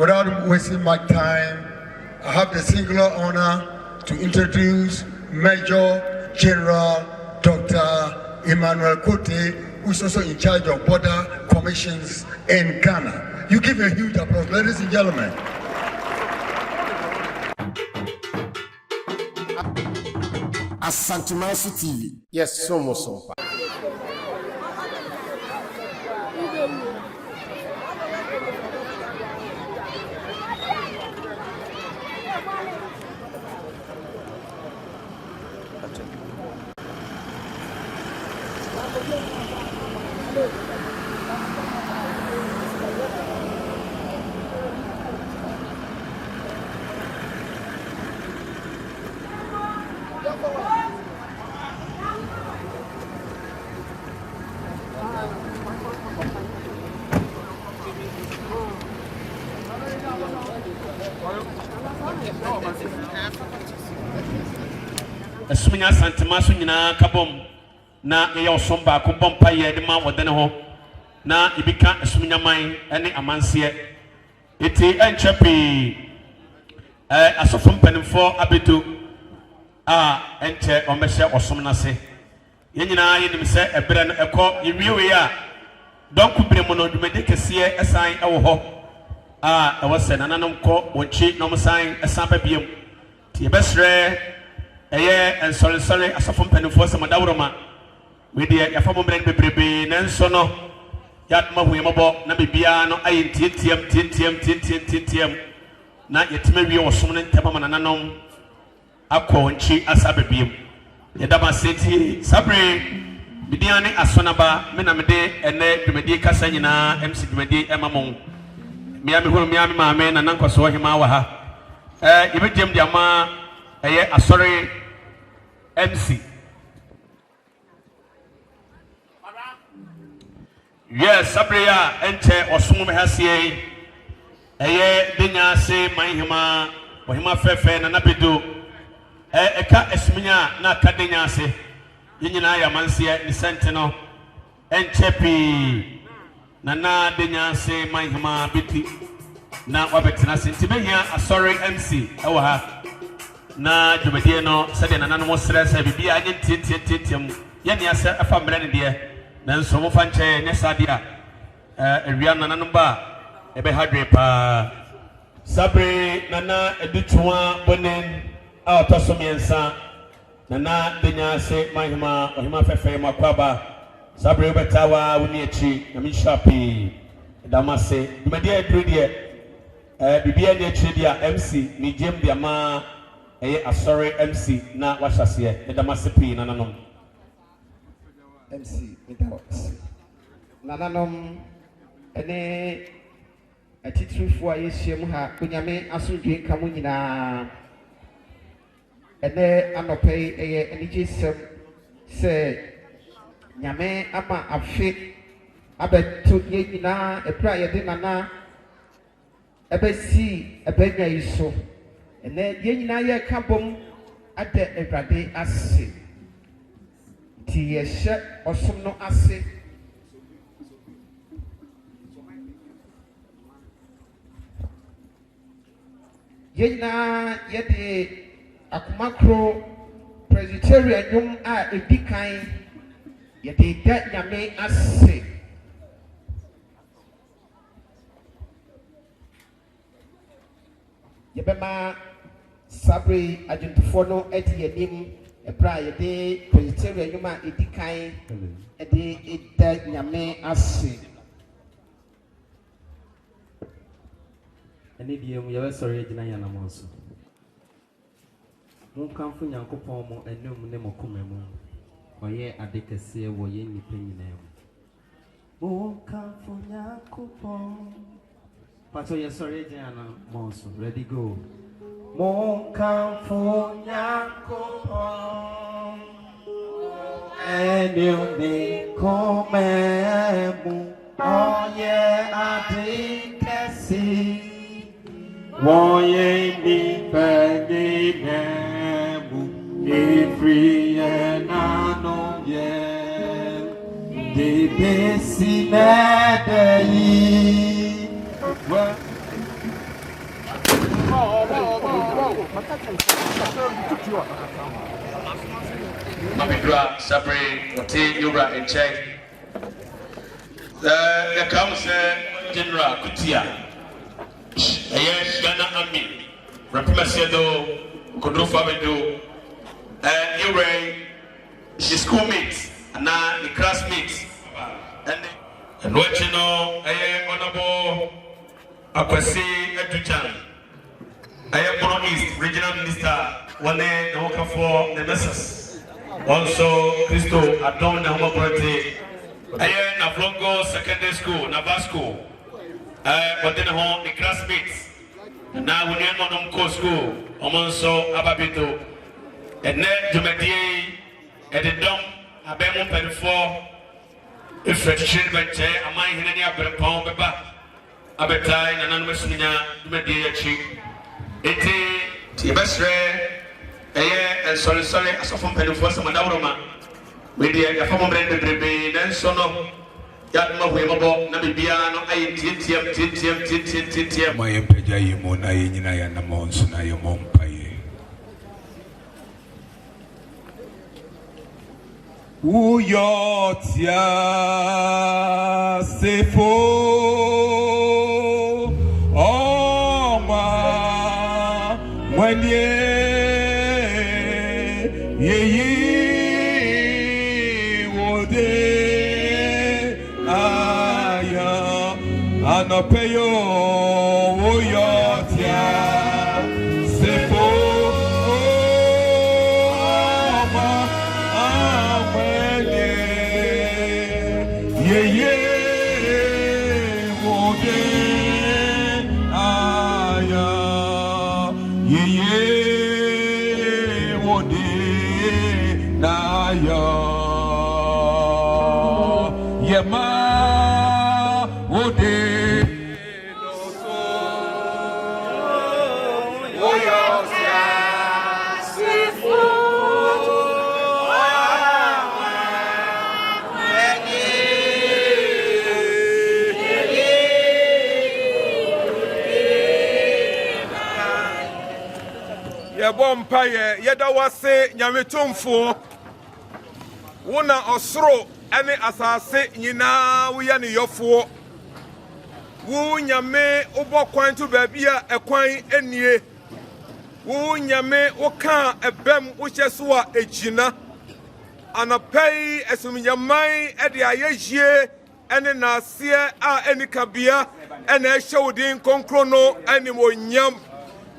without wasting my time, I have the singular honor to introduce Major General Dr. Emmanuel Kote, who's also in charge of border commissions in Ghana. You give a huge applause, ladies and gentlemen. Asantimasu TV. Yes, so. Essumegya Santemaso nyina kabom na ye osomba ko bompa ye de ma Odeneho na ibika Essumegya man ene amanseɛ eti enchepi asofo mpanimfo abeto a enche omehye osom nase ye nyina ye nim se ebere no ekɔ yewiwe a donku bremu no dwumade kese esan ewo hɔ a ewo se nananom kɔ wonchi no msan esan babiem ti ebesre and sorry, I saw from Pennyford some Dauroma. We dear Yafamo Brand Bebrebe, Nansono, Yatma Wimabo, Nabibiano, I TTM, not yet maybe or someone Tapaman Ananom, Aqua and Chi Asabim. Yadama City, Sabre, Bidiani Asonaba, Menamede, and Dumedi Casanina, MC Dumedi, Emamon, Miami, my man, and Uncle Sohimawaha. Even Jim Diama, sorry. MC. Yes, Sabria ente osum hasie. Eye denya se manhima, ohima fefe na nabedo. Eka Essumegya na kadenya se. Yinyina ya mansie ni sente no. Enchepi na denya se manhima biti. Na wabetina se ntibehia asori MC ewo ha. Na dwumadie no sɛ nananom srɛ sɛ bibia anye tietiem yɛne asɛ afa mmerɛ ne deɛ nanso mo fa nkyɛ ne sade a awia nananom ba ɛbɛhadwe paa sabre nana edutwa bonen a ɔtɔso miɛnsa nana denya ase mahima ɔhima fɛfɛ makwaba sabre bɛtawa woni akyi na mishapi damase dwumadie aduru deɛ bibia ne akyi deɛ MC ni gem deɛ ma sorry MC na washasiye edamasipi nananom MC without nananom ene atitrufu ayehyiam ha kunyame asodwe nkamu nyina ene anopai enigisem se nyame ama afi abeto ye nyina epra ye de nana ebesi ebenya yiso ene ye nyina ye kabom ade Ewurade ase ti ye hye osom no ase ye nyina ye de akomakro Presbyterian nyum a edikan ye de da nyame ase ye bema Sabre agentfo no edi yanim ebra ye de Presbyterian nyuma edikan edi eda nyame ase ene diem ye sorry gina yana monso mon kanfo nyankopon mo enum ne mo komemu oye ade kese wo ye nipa nyina mon kanfo nyankopon pato ye sorry gina monso ready go mon kanfo nyankopon enum ne komemu oye ade kese Woye ni peni nemu every enano ye de besi nedei Mabidra Sabri Oti Yura in check. The Council General Kutia. Yes, Ghana Ami. Representative Kodofa Bedo. Yura, the schoolmates, and now the classmates. And what you know, Honorable Akwasi Etuchan. I am Bono East Regional Minister, one day the worker for the nurses. Also, Christo Adon the Homo Party. I am Navlongo Secondary School, Navasco. Odeneho, the classmates. Now we are on Co School, Omonso Ababito. And then Jumadi at the Dom, Abemo Penfo. If a children chair, a manhene a pound beba. Abetai, and anonymous Mina, Jumadi chief. Iti Basre, and sorry, as of Penfo, some Madama. With the former brand of the then Sono, Yadma Wimabo, Nabibiano, I TTM. My Empeja Mona in a month, and I am on Paye. Uyotia Sefo Oma when ye wode aya anopeyo uyotia Sefo Bompaye yeda wase nyametomfo wona osoro ene asase nyina wo ya ne yofo wo nyame obokwan to baabia ekwan enie wo nyame woka ebem wo hyeso a ejina anapai esumnyaman ede ayehie ene naseɛ a enikabia ene ehwewodin konkro no ene monyam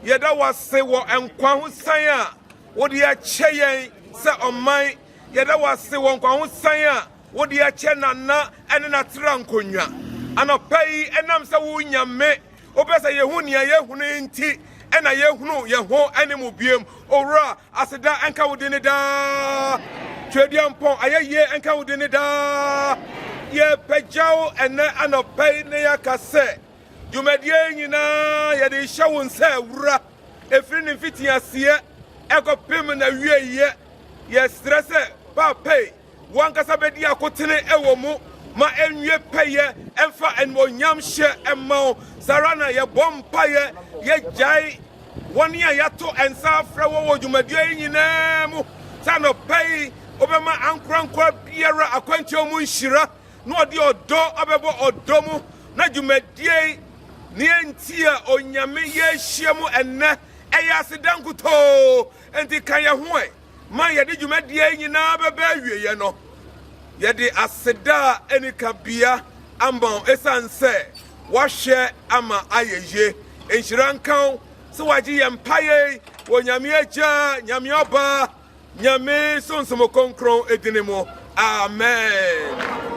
yeda wase wo enkwa ho san a wo de akyɛ yɛn sɛ ɔman yeda wase wo enkwa ho san a wo de akyɛ nana ene natera nkonwa anapai enam sɛ wo nyame obɛsɛ yehu nia yehunu nti ena yehunu yeho ene mu biem owura aseda enka wo de ne da twediampon ayeye enka wo de ne da ye pagyaw ene anapai ne yakase Jumadie nyina yede hye wo nsa awura efiri ne mfiti aseɛ ekopem na wieye ye stress papai wankasa bedi akotene ewo mu ma enwie peye emfa enmonyam hye emma sarana ye bompaye ye jai woni a yato ensa afra wo jumadie nyina mu sano pai obema ankrankra biara akwantio mu nhira no odi odo abebo odo mu na jumadie ni entia onyame ye hyiemu enne eya asedankuto enti kan ye ho ma ye de jumadie nyina beba awieye no ye de aseda enikabia ambon esanse wahye ama ayeye enhira nkan so waji ye mpaye onyame agya nyame oba nyame sonsomo konkron edinemo amen.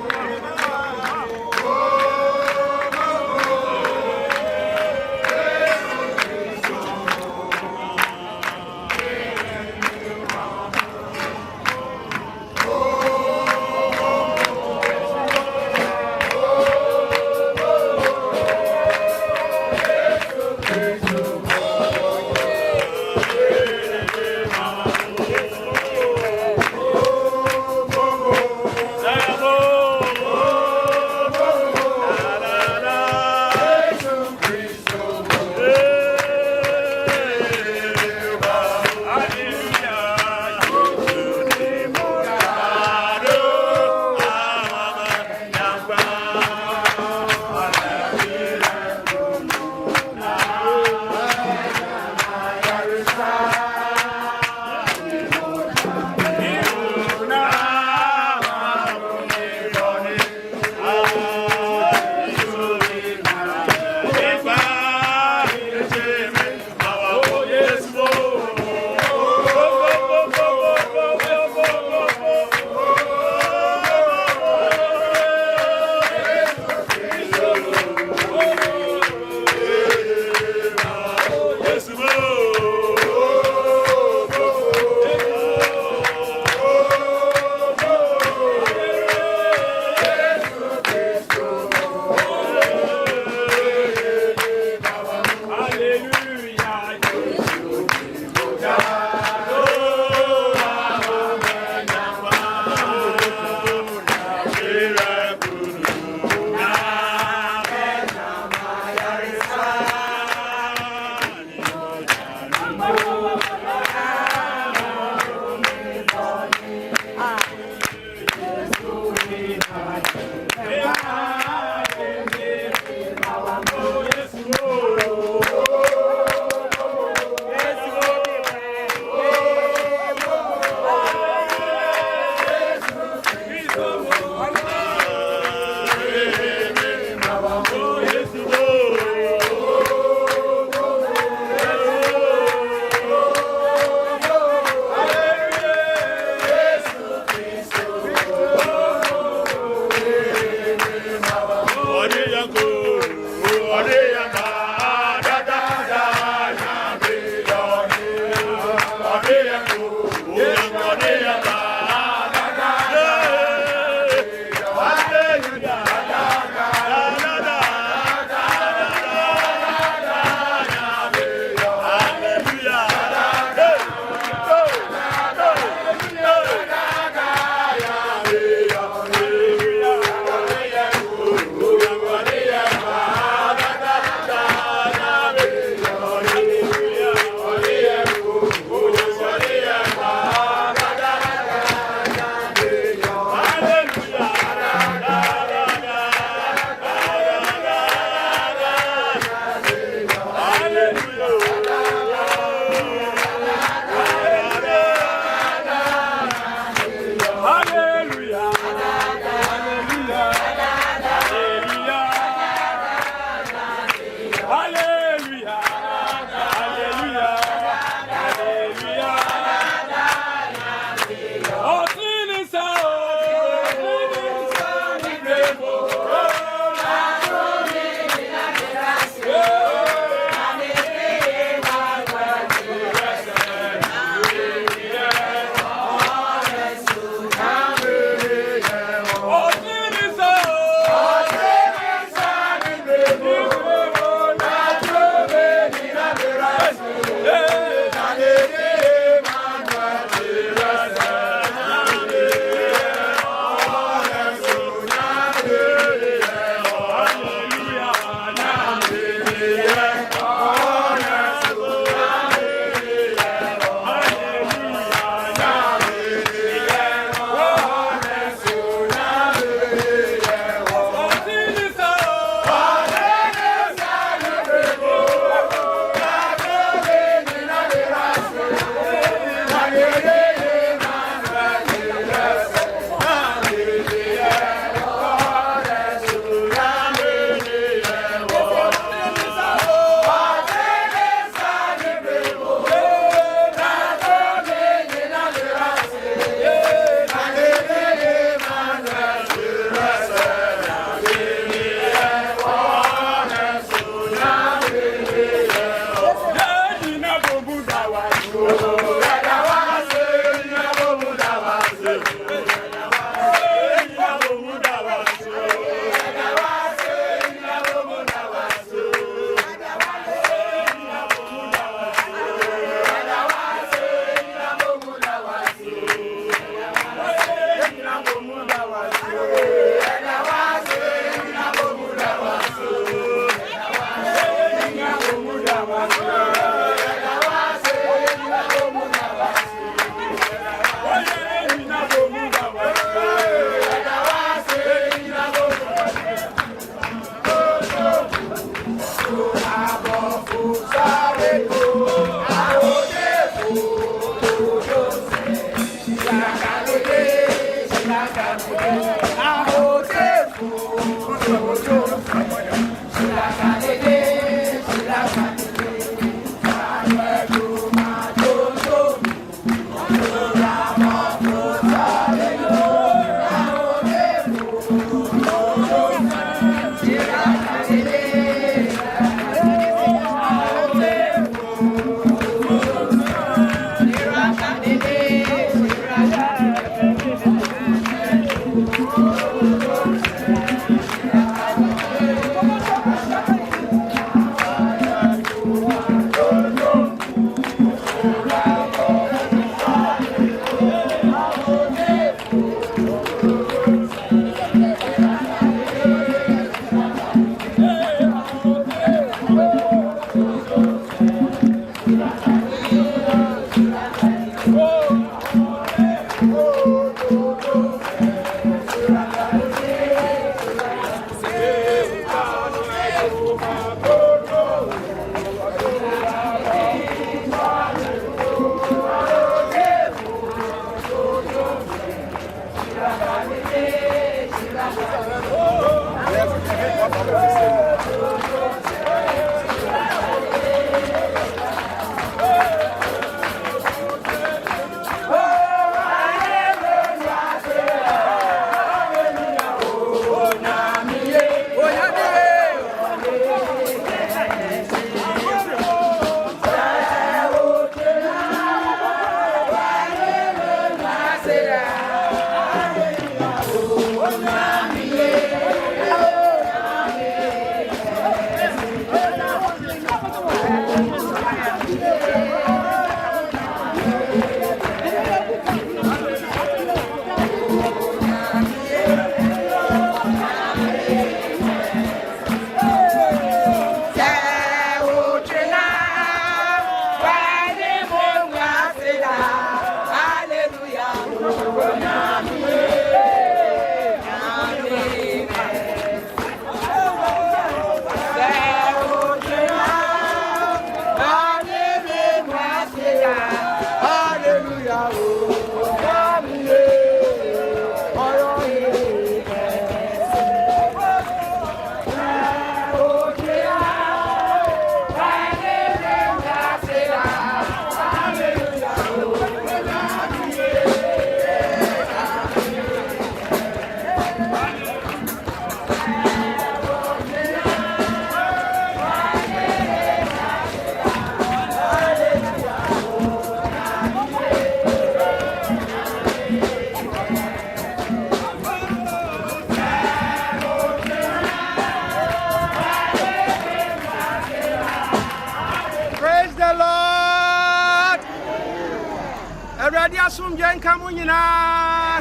Awurade asomdwe nka mo nyinaa.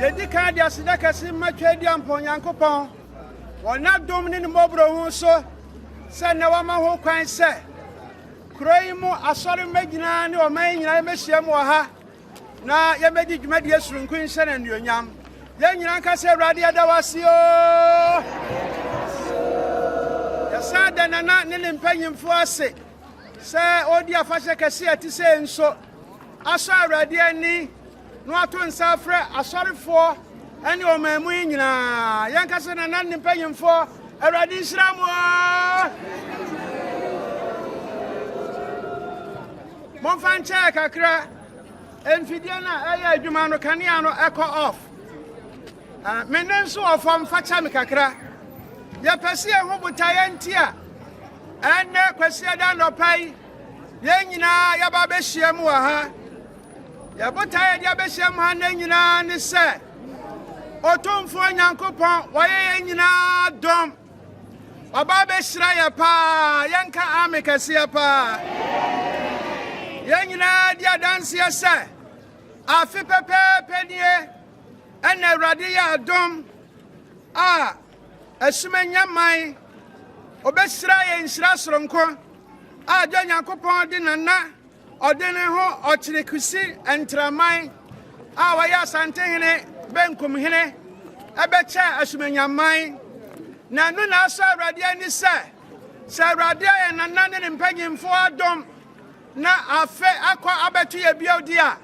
Yedi kan dia sida kase matwa dia mponyankopɔn. Wona dom ne mobro hu so. Se na wa ma ho kwan se. Kuroi mu asɔre magina ne o man nyina mehia mu ha. Na ye medi dwumadi asurunku nhyɛ na nuonyam. Ye nyina nka se Awurade adawase o. Yasa da nana ne mpanyimfo ase. Se odi afahye kase ati se nso. Aso Awurade ani no ato nsa frɛ asɔrefo ɛne o man mu nyina. Ye nka se nana ne mpanyimfo Awurade nhyira mo. Monfa nkyɛ kakra. Emfidie na ɛyɛ adwuma no kanea no ɛkɔ off. Menen so ofam facha me kakra. Ye pese ho botaye ntia. Ene kwase da no pai. Ye nyina ya ba behia mu ha. Ye botaye dia behia mu ha na nyina ne se. Otomfo Nyankopɔn woye nyina dom. Oba behira ye pa, ye nka amekase pa. Ye nyina dia danse se. Afi pepe nie. Ene Awurade ya dom. Essumegya man. Obesira ye nsira soronko. Adwa Nyankopɔn de nana. Odeneho Okyere Kusi Ntrama. Waya santehene benkumhene. Ebeche Essumegya man. Na no na so Awurade ani se. Se Awurade ye nana ne mpanyimfo adom. Na afe akwa abetu ye biodi a.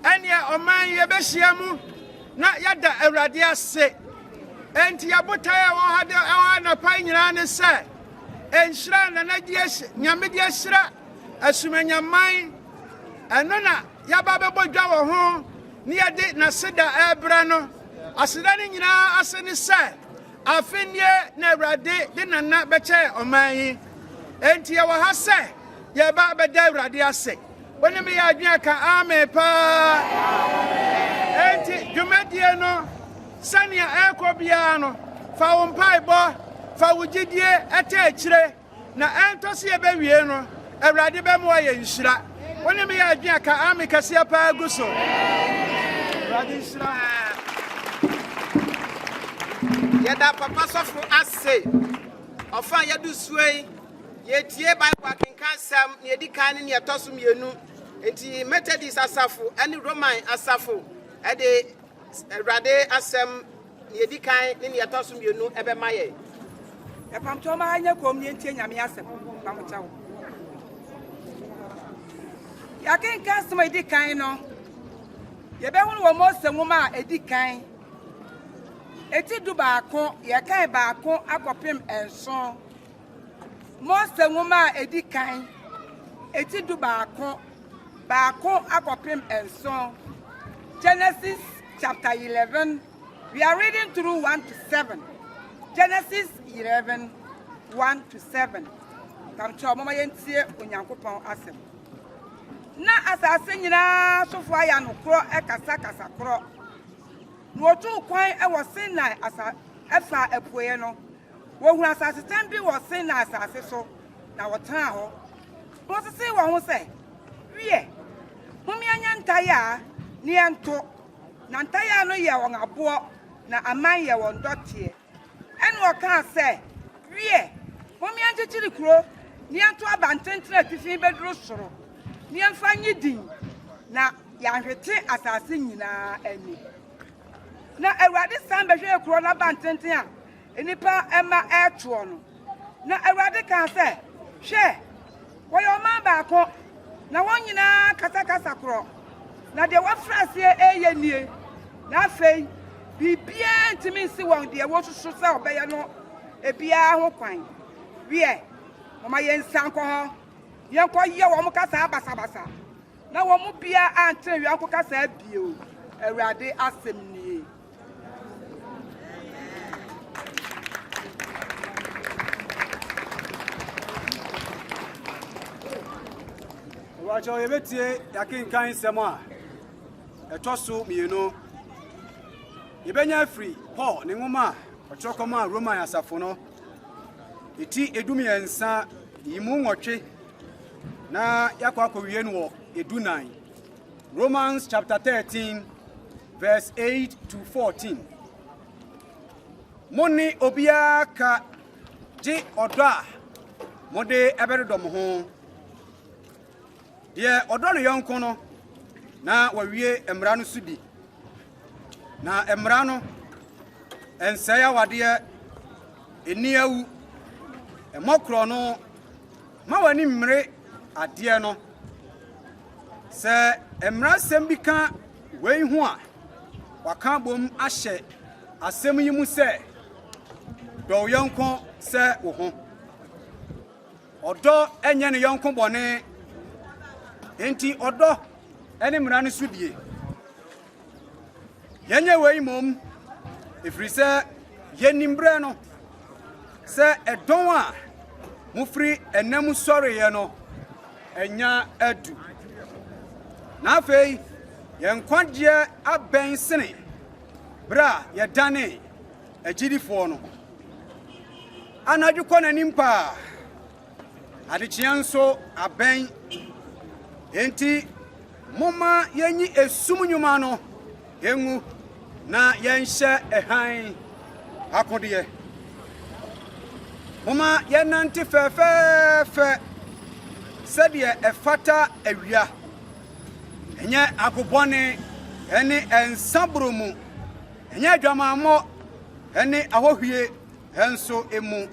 Ene oman ye behia mu. Na yada Awurade ase. Enti yabotaye wo hade na pai nyina ne se. Enhira na nagie nyame die hira Essumegya man. Eno na yaba bebodwa wo ho ne yade na seda ebra no. Aseda ne nyina ase ne se. Afenie na Awurade de nana beche oman yi. Enti ye wo ha se ye ba beda Awurade ase. Woni me ya adwea ka amen pa. Enti dwumadie no sania ekobia no fa wo mpaibo fa wo gidie eta akire na entose ye bewie no Awurade be mo ye nhyira. Woni me ya adwea ka amen kase pa guso. Awurade nhyira. Yeda papa sofo ase. Ofa yedu suei. Ye tie Bible akenkan sam ne edi kan ne etoso mienu. Enti Methodist asafo ene Roman asafo ede Awurade asem ne edi kan ne etoso mienu ebe maye. E pamto ma anya kom ne ntie nyame asem pamchawo. Ya kenkan sam edi kan no. Ye be hunu wo Mose nwoma edi kan. Eti du baako ye kan baako akopem enso. Mose nwoma edi kan. Eti du baako akopem enso. Genesis chapter 11. We are reading through 1 to 7. Genesis 11, 1 to 7. Come to mama yentie Onyankopɔn asem. Na asase nyina sofo aya no kro ekasa kro. No otu kwan e wo Sinai asa efa epoye no. Wo hu asase tambi wo Sinai asase so na wo tan ho. Wo se wo ho se wie mumi anya ntaya ne ento na ntaya no ye won abo na aman ye won dotie ene o kan se wie mumi anchichiri kuro ne ento abantentre atifi beduru soro ne mfa nyidin na ya hwete asase nyina ani na Awurade san behwe kuro na abantenten a enipa ema eto no na Awurade kan se hwe wo yo man baako na wonyina kasa kro na de wafrase eye nie na afei bibia ntimi nsi won de wo susu se obeye no ebia ho kwan wie mama yensan ko ho yenko ye wo mo kasa abasa na wo mo bia antre wi anko kasa abie Awurade asem nie. Wacho yebetie yakenkan sema etoso mienu yebenya free Paul ne nwoma ochokoma Roman asafo no eti edumiensa yimu nwotwe na yakwa akowie no edunan Romans chapter 13, verse 8 to 14. Moni obia ka je oda mode eberedom ho. Ye odo no yonko no na wawie emra no sudi. Na emra no ensaya wade eniawu emokro no ma wani mmere ade no se emra sem bi ka wei ho a waka bom ahye asem yi mu se do yonko se wo ho odo enye ne yonko bone enti odo ene mmara no sudie yenye wei mom efiri se yenimbre no se edon a mufri enam sori ye no enya adu na afei yenkwaje aben sene bra ye dane agidifo no anadwo kona nimpa adechia nso aben enti moma yenyi esumnyuma no yengu na yenhye ehan akode moma yenante fefefe sede efata awia enye agobone ene ensabromu enye adwamamo ene ahohwie enso emu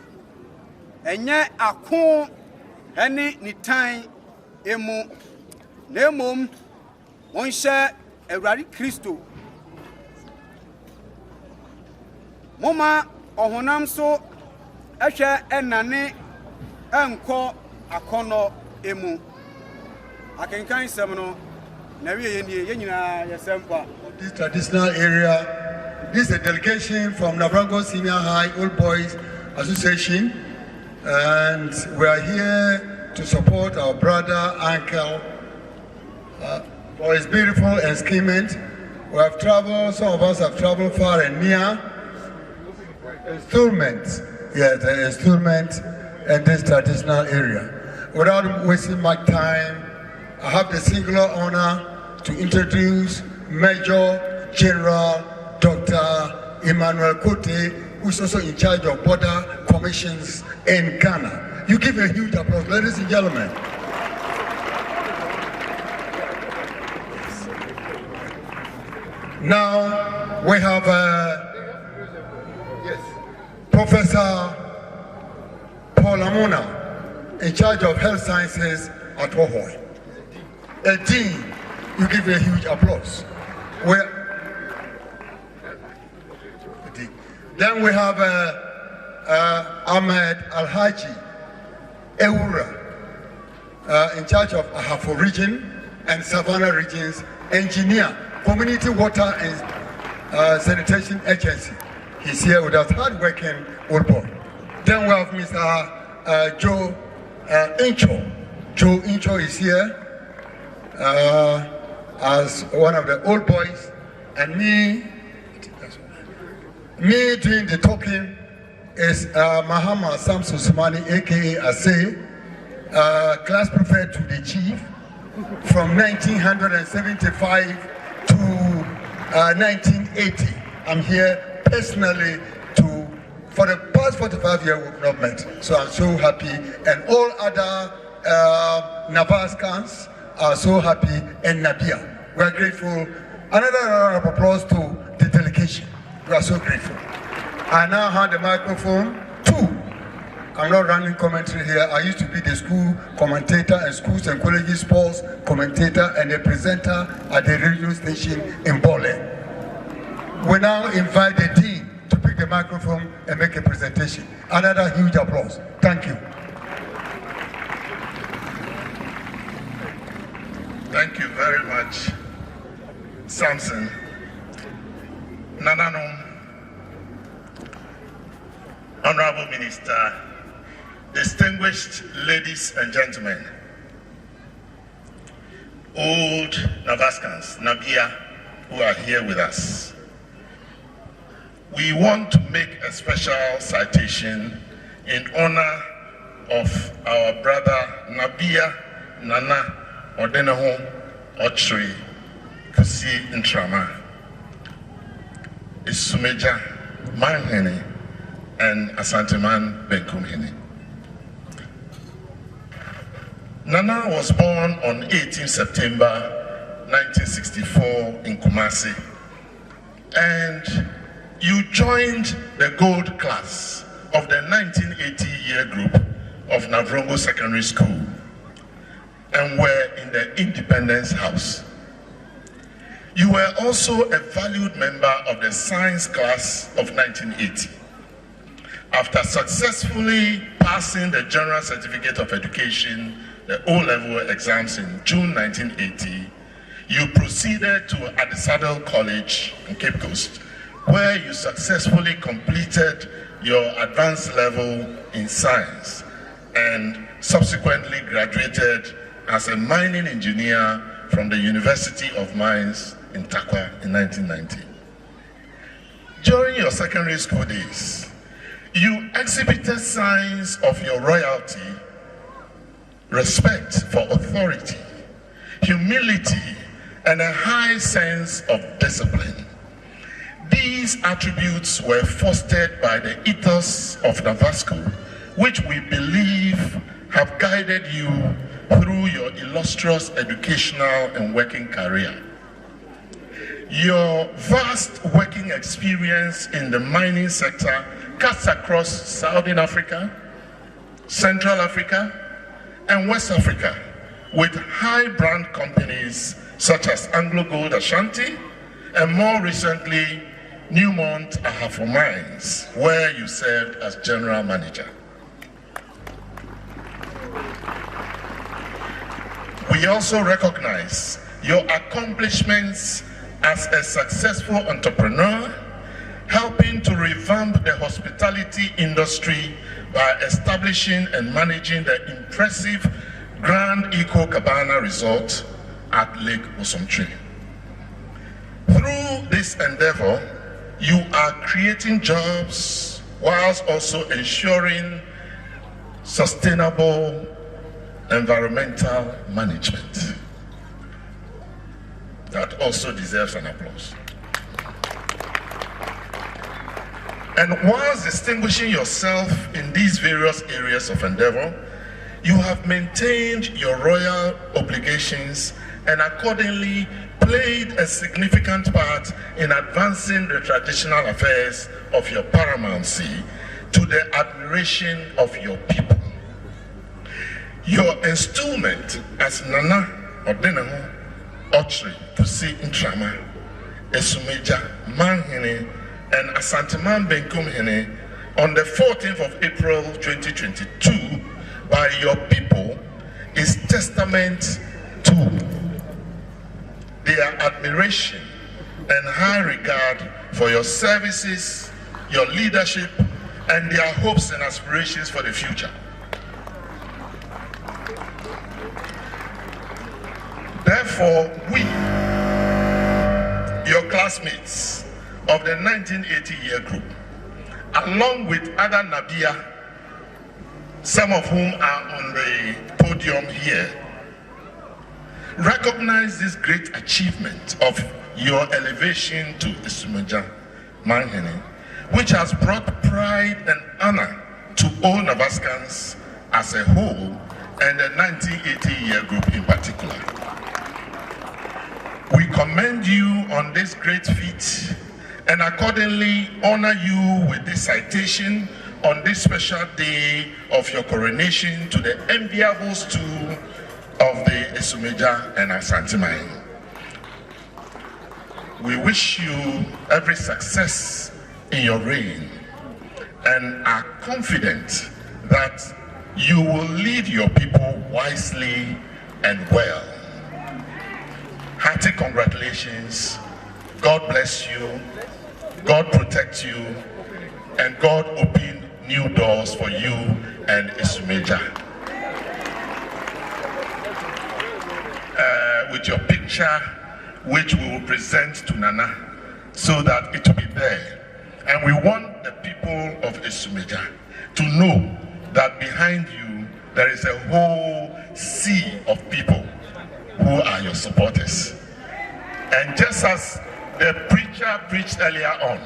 enye ako ene nitan emu nemom monhye Ewurade Kristo moma ohonam so ehwe enane enko akono emu akenkan sem no na wie yenie yenyina yesempa. This traditional area, this is a delegation from Navrango Senior High Old Boys Association, and we are here to support our brother, uncle, for his beautiful entertainment. We have traveled, some of us have traveled far and near. Installment, the installment in this traditional area. Without wasting my time, I have the singular honor to introduce Major General Dr. Emmanuel Kote, who is also in charge of border commissions in Ghana. You give a huge applause, ladies and gentlemen. Now we have Professor Paul Amuna, in charge of health sciences at Wohoi. A dean, you give a huge applause. Then we have Ahmed Al-Haji Eura, in charge of Ahafo region and Savannah regions, engineer, community water and sanitation agency. He's here with us, hard-working old boy. Then we have Mr. Joe Incho. Joe Incho is here as one of the old boys, and me doing the talking is Muhammad Samson Sumani, aka Ase, class prefect to the chief from 1975 to 1980. I'm here personally for the past 45 years we've not met, so I'm so happy, and all other Navaskans are so happy, and Nabia. We are grateful. Another round of applause to the delegation. We are so grateful. I now hand the microphone to, I'm not running commentary here, I used to be the school commentator and schools and colleges sports commentator and a presenter at the radio station in Bole. We now invite the dean to pick the microphone and make a presentation. Another huge applause. Thank you. Thank you very much, Samson. Nanano, Honorable Minister, distinguished ladies and gentlemen, old Navaskans, Nabia, who are here with us. We want to make a special citation in honor of our brother Nabia Nana Odeneho Okyere Kusi Ntrama, Essumegya, manhene, and Asanteman Benkum. Nana was born on 18 September 1964 in Kumasi, and you joined the gold class of the 1980 year group of Navrongo Secondary School and were in the Independence House. You were also a valued member of the science class of 1980. After successfully passing the General Certificate of Education, the O-level exams in June 1980, you proceeded to Adisadel College in Cape Coast, where you successfully completed your advanced level in science and subsequently graduated as a mining engineer from the University of Mines in Takwa in 1990. During your secondary school days, you exhibited signs of your royalty, respect for authority, humility, and a high sense of discipline. These attributes were fostered by the ethos of Navasco, which we believe have guided you through your illustrious educational and working career. Your vast working experience in the mining sector cuts across Southern Africa, Central Africa, and West Africa, with high brand companies such as Anglo Gold Ashanti, and more recently, Newmont Ahafo Mines, where you served as general manager. We also recognize your accomplishments as a successful entrepreneur, helping to revamp the hospitality industry by establishing and managing the impressive Grand Eco Cabana Resort at Lake Osomtwe. Through this endeavor, you are creating jobs whilst also ensuring sustainable environmental management. That also deserves an applause. And whilst distinguishing yourself in these various areas of endeavor, you have maintained your royal obligations and accordingly played a significant part in advancing the traditional affairs of your paramountcy to the admiration of your people. Your installment as Nana, Odeneho, Okyere, Kusi Ntrama, Essumegya, manhene, and Asanteman Benkum on the 14th of April 2022 by your people is testament to their admiration and high regard for your services, your leadership, and their hopes and aspirations for the future. Therefore, we, your classmates of the 1980 year group, along with other Nabia, some of whom are on the podium here, recognize this great achievement of your elevation to Essumegya manhene, which has brought pride and honor to all Navaskans as a whole and the 1980 year group in particular. We commend you on this great feat and accordingly honor you with this citation on this special day of your coronation to the enviable stool of the Essumegya and Asante Mine. We wish you every success in your reign and are confident that you will lead your people wisely and well. Hearty congratulations. God bless you. God protect you. And God open new doors for you and Essumegya. With your picture, which we will present to Nana, so that it will be there. And we want the people of Essumegya to know that behind you, there is a whole sea of people who are your supporters. And just as the preacher preached earlier on,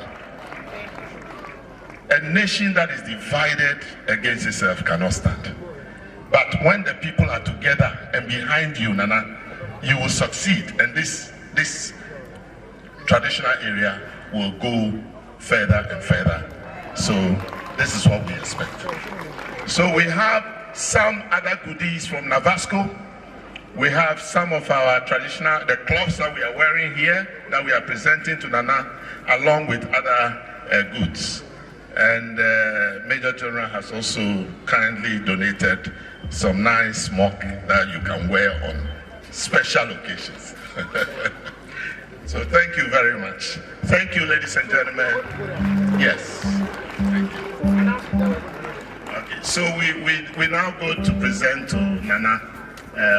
a nation that is divided against itself cannot stand. But when the people are together and behind you, Nana, you will succeed. And this traditional area will go further and further. So this is what we expect. So we have some other goodies from Navasco. We have some of our traditional, the cloths that we are wearing here that we are presenting to Nana, along with other goods. And Major General has also kindly donated some nice smock that you can wear on special occasions. So thank you very much. Thank you, ladies and gentlemen. Yes. Thank you. Okay, so we now go to present to Nana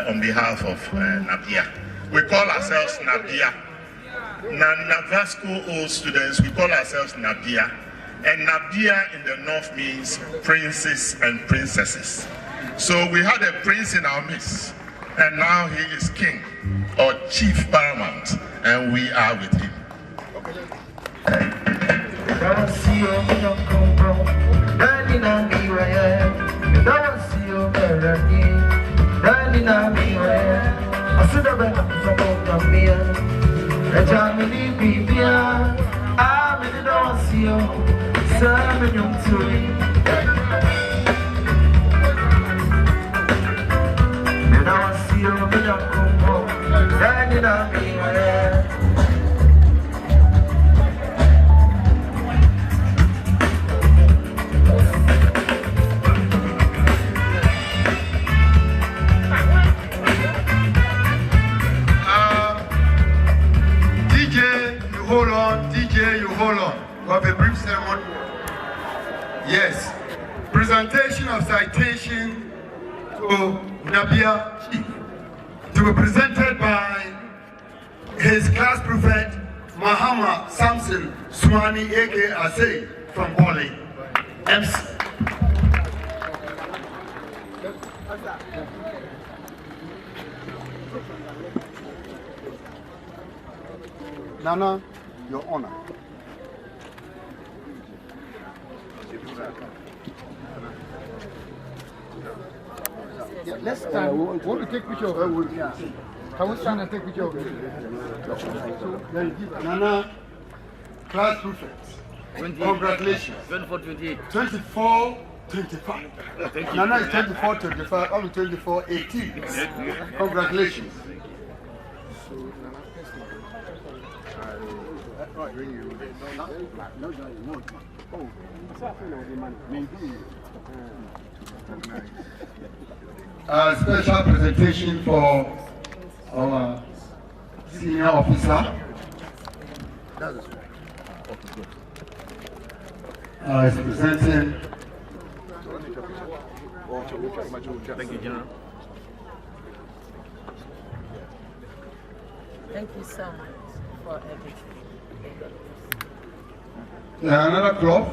on behalf of Nabia. We call ourselves Nabia. Navasco old students, we call ourselves Nabia. And Nabia in the north means princes and princesses. So we had a prince in our midst, and now he is king or chief paramount, and we are with him. DJ, you hold on. We have a brief ceremony. Yes. Presentation of citation to Nabia Chief, to be presented by his class prefect, Mahama Samson Swani A.K. Asay from Bali. MC. Nana, Your Honor. Yeah, let's stand. We want to take picture of her. Yeah. Can we stand and take picture of her? Nana, class prefect. Congratulations. 24, 28. 24, 25. Nana is 24, 25. I'm 24, 18. Congratulations. A special presentation for our senior officer. Is presenting. Thank you, General. Thank you so much for everything. Another cloth.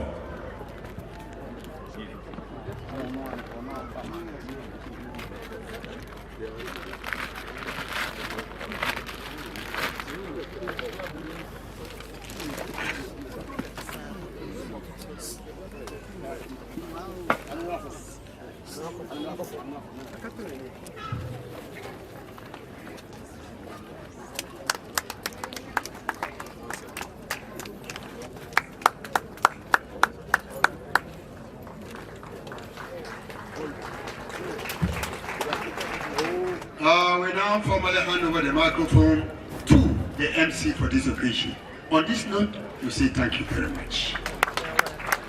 We now formally hand over the microphone to the MC for this occasion. On this note, we say thank you very much.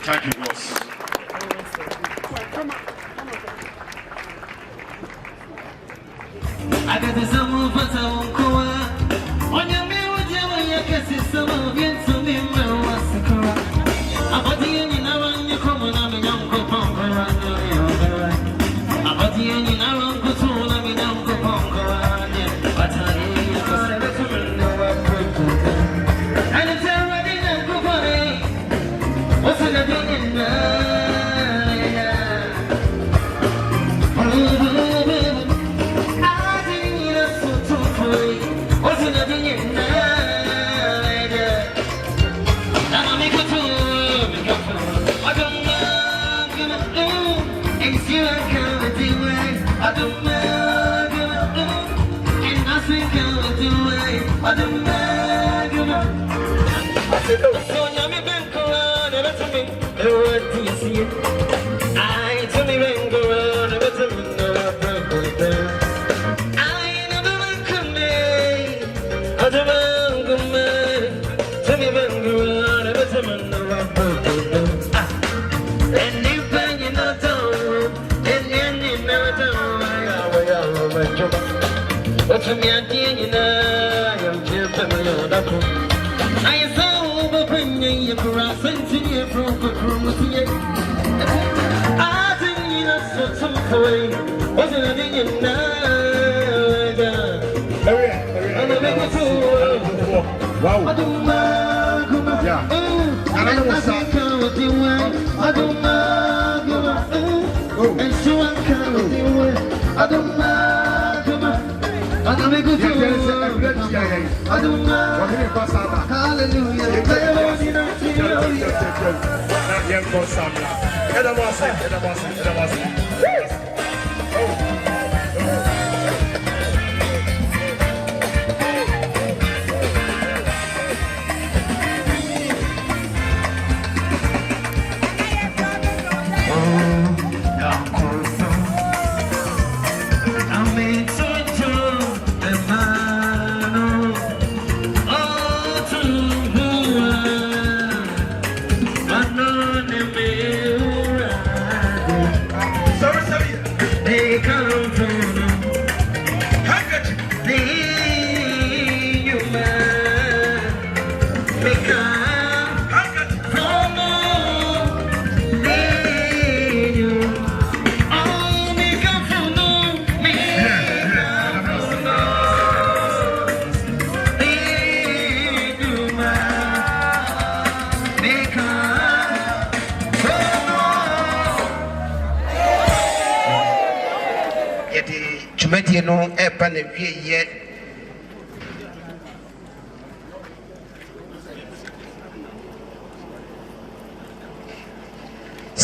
Thank you, boss. I got this move for some coa. On your mirror, when you can see some of you to me, Massacre. About the end, you know, when you come on, I'm a young couple. About the end, you know, I'm good to I'm a young couple. But I and it's already done, good. What's in the beginning?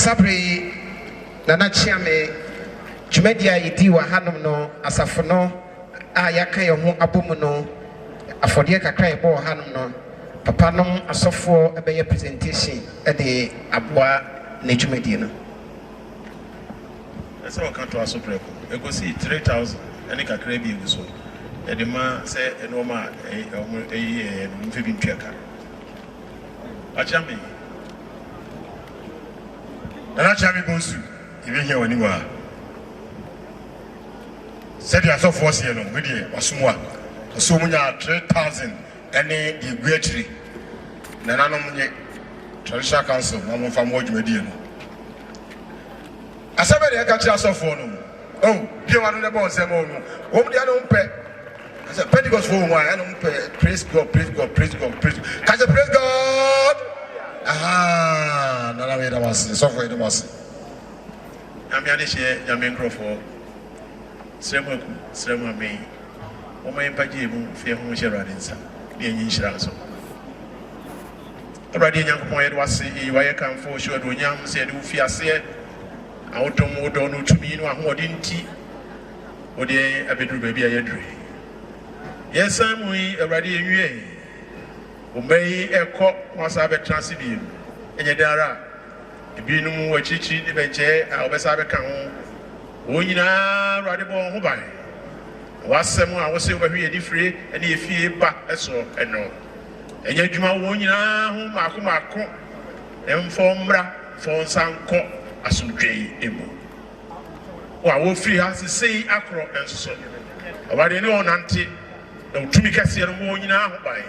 Sabri Nana Chiame Jumedia Yidi wa Hanum no Asafono Ayaka Yomu Abumuno Afodia Kakra Bo Hanum no Papa nom asofo ebeye presentation e de aboa na Jumedia no. Ese o kan to asopre ko e go see 3000 ene kakra bi so e de ma se enoma mfe bi ntweka achame Nana Chami Bonsu, even here when you are. Said you are so forced here, no, with you, or somewhat. So many 3,000 any the great tree. Nana Traditional Council, Mamma from what you may do. I said, I catch us off for no. Oh, you are the boss, I'm on. What do I don't pay? I said, Pentecost for why I don't pay. Praise God, praise God, praise God, praise God. Can you praise God? Aha, nana we da wase so for da wase ami ade hye nyame nkrofo sremu ame o mai paje mu fie ho hye rade nsa de enyi nhira so rade nyankopon ye da wase yi waye kanfo hye do nyam se de ufie ase awodom wodo no tumi no ahode nti ode abeduru ba bia ye dure yesan mu yi rade enwie Obey a cock was a transitive. And yet, there are a binum or chichi, the benche, our Besabecan, Wina, Radibo, Mobile. Was someone I was over here free, and if you back as so, and no. And yet, you are Wina, whom Makumako, and Fombra, for some cock, as some J. Emo. Or I will free has to say acro and so. About any one auntie, no Tumicassia, Wina, by.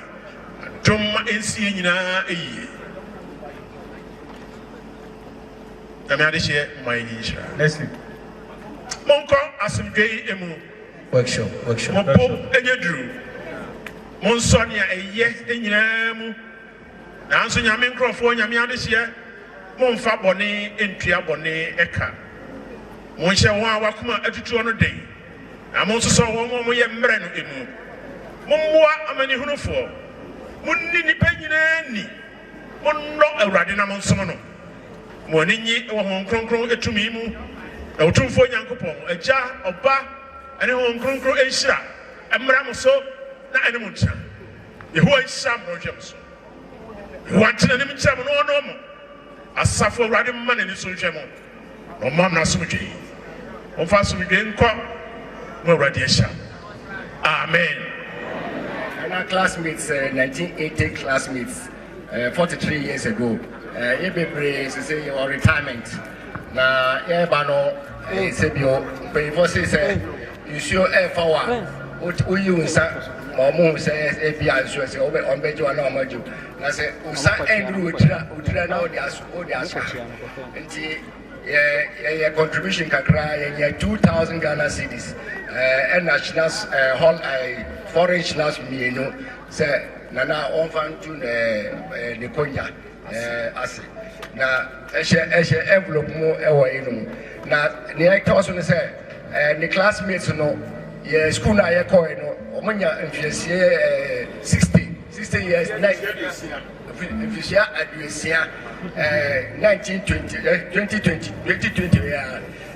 Jomma ensi nyina eyi na ade hye mai ni hira next monko asumdwei emu workshop mopo enyeduru monsonia eye enyina mu na anso nyame nkrofo nyame ade hye monfa bone entua bone eka monhye won a wakoma atutuo no den na monso so won mo ye mre no emu mommoa amani hunufo Munni ni penyina ni monno awrade na monsom no moninyi wo hon kronkron etumi mu na otumfo nyankopon agya oba ene hon kronkron enhyira emra mo so na ene mo ntra yeho enhyira mo hwem so Watching an image of no asafo radi man in so jemo no mam na sumje on fa sumje nko mo radiation amen. And our classmates 1980 classmates 43 years ago ye say your retirement na ye ba no say bio before say you show forward what you say Mamu says API so say on bejo na amajo na say usa endru utira na odi aso nti ye contribution kakra ye 2000 Ghana cedis and national hall foreign nationals mienu say nana on fan to ne konya ase na ehye envelope mu ewo inu na ne ekaso ne say ne classmates no ye school na ye ko no Omonya mfiasie 60 years 2020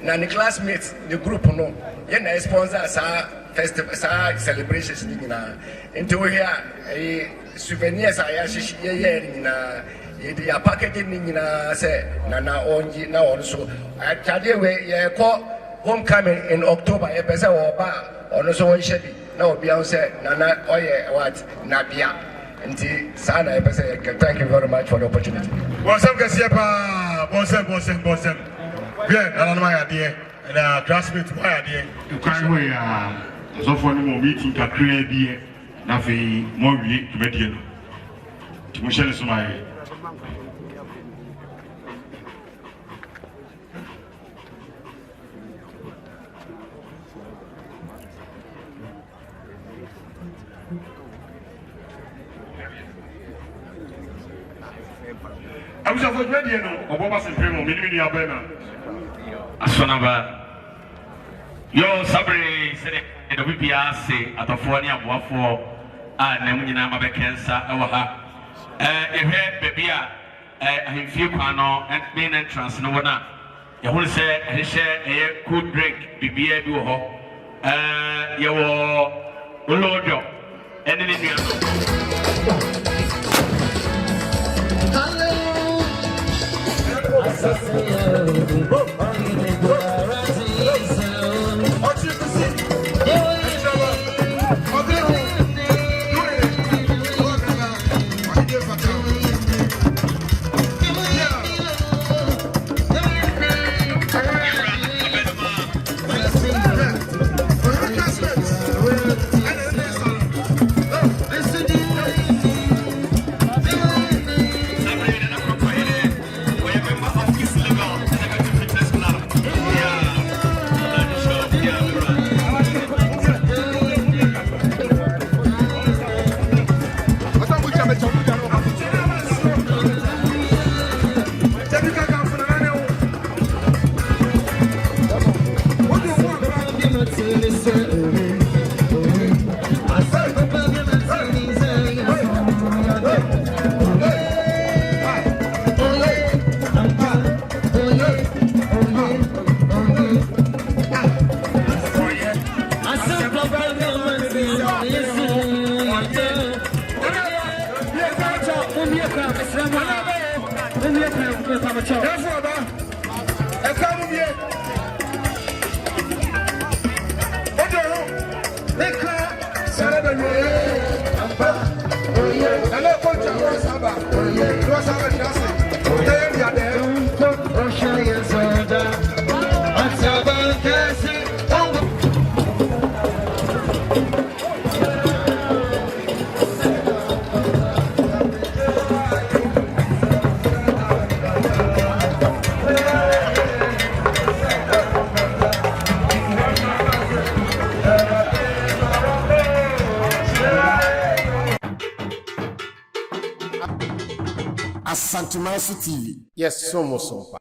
na the classmates the group no ye na sponsor sa festival sa celebrations ni na into here souvenirs aya ye ni na ye ya packaging ni na say na onji na also actually we ye ko homecoming in October ye pese wo ba ono so won shebi na obi an say nana oye what nabia nti sana e pese thank you very much for the opportunity. Bonsem kesiye pa bonsem bien nana ma ya de na classmate ma ya de kan ho ya so for no meeting kakra bi na fe mo wi tumedie no ti mo shele so mai I was afraid you know, or what was in Primo, Mini Abena. Asonaba. Yo, Sabri said the VPRC at the Fonia Wafo, Nemina Mabekensa, Awaha. You heard Babia, I feel Pano and main entrance, no one. You will say, he share a good drink, Bibia Duho. You were Ulojo, and then Asante TV. Yes, so.